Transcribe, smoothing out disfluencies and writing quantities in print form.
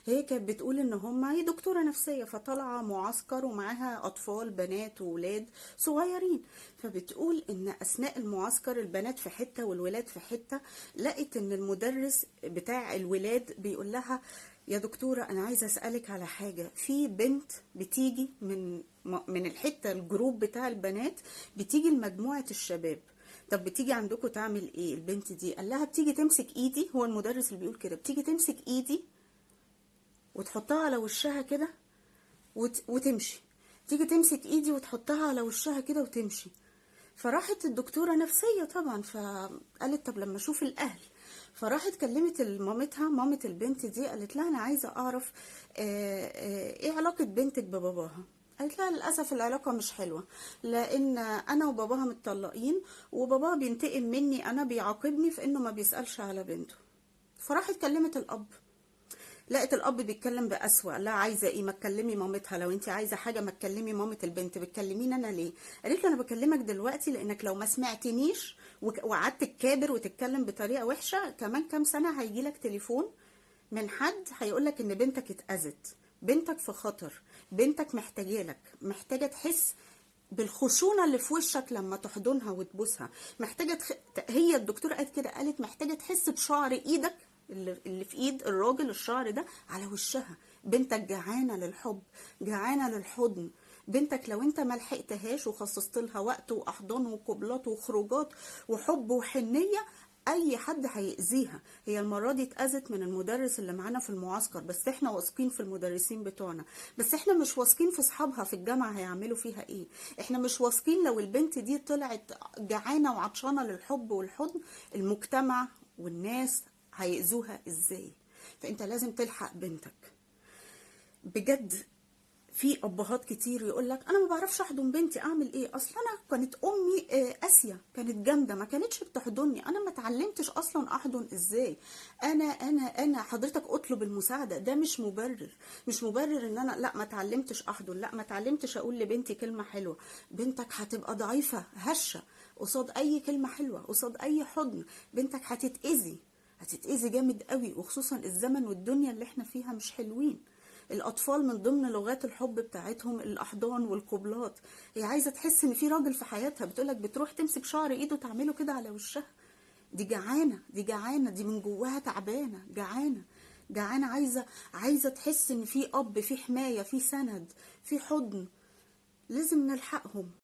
هي كانت بتقول ان هي دكتورة نفسية، فطالعة معسكر ومعاها اطفال بنات وولاد صغيرين. فبتقول ان اثناء المعسكر البنات في حتة والولاد في حتة، لقت ان المدرس بتاع الولاد بيقول لها: يا دكتورة أنا عايزة أسألك على حاجة. في بنت بتيجي من الحتة الجروب بتاع البنات، بتيجي لمجموعة الشباب. طب بتيجي عندكم تعمل ايه البنت دي؟ قال لها: بتيجي تمسك ايدي. هو المدرس اللي بيقول كده: بتيجي تمسك ايدي وتحطها على وشها كده وتمشي. تيجي تمسك ايدي وتحطها على وشها كده وتمشي. فراحت الدكتورة نفسية طبعا، فقالت: طب لما اشوف الاهل. فراحت كلمت مامتها، مامة البنت دي، قالت لها: انا عايزة اعرف ايه علاقة بنتك بباباها. قالت لها: للأسف العلاقة مش حلوة، لأن أنا وباباها متطلقين، وباباها بينتقم مني، أنا بيعاقبني في إنه ما بيسألش على بنته. فراحت كلمت الأب، لقيت الاب بيتكلم بأسوأ. لا، عايزه ايه؟ ما تكلمي مامتها. لو انت عايزه حاجه ما تكلمي مامه البنت، بتكلميني انا ليه؟ قالت له: انا بكلمك دلوقتي لانك لو ما سمعتنيش وقعدت تكابر وتتكلم بطريقه وحشه، كمان كام سنه هيجي لك تليفون من حد هيقول لك ان بنتك اتأذت، بنتك في خطر، بنتك محتاجه تحس بالخشونه اللي في وشك لما تحضنها وتبوسها. هي الدكتوره قالت كده، قالت: محتاجه تحس بشعر ايدك اللي في ايد الراجل، الشعر ده على وشها. بنتك جعانه للحب، جعانه للحضن. بنتك لو انت ما لحقتهاش وخصصت لها وقت واحضان وقبلات وخروجات وحب وحنيه، اي حد هيأذيها. هي المره دي اتأذت من المدرس اللي معانا في المعسكر، بس احنا واثقين في المدرسين بتوعنا، بس احنا مش واثقين في اصحابها في الجامعه هيعملوا فيها ايه. احنا مش واثقين لو البنت دي طلعت جعانه وعطشانه للحب والحضن، المجتمع والناس هيأذوها ازاي. فانت لازم تلحق بنتك بجد. في ابهات كتير يقول لك: انا ما بعرفش احضن بنتي، اعمل ايه؟ اصلا انا كانت امي قاسيه، كانت جامده، ما كانتش بتحضني، انا ما اتعلمتش اصلا احضن ازاي. انا حضرتك اطلب المساعده، ده مش مبرر. مش مبرر ان انا لا ما اتعلمتش احضن، لا ما اتعلمتش اقول لبنتي كلمه حلوه. بنتك هتبقى ضعيفه هشه قصاد اي كلمه حلوه، قصاد اي حضن. بنتك هتتأذي جامد قوي، وخصوصا الزمن والدنيا اللي احنا فيها مش حلوين. الأطفال من ضمن لغات الحب بتاعتهم الأحضان والقبلات. هي عايزة تحس إن في راجل في حياتها. بتقولك بتروح تمسك شعر إيده تعمله كده على وشها. دي جعانة، دي جعانة، دي من جواها تعبانة، جعانة، جعانة، عايزة تحس إن في أب، في حماية، في سند، في حضن. لازم نلحقهم.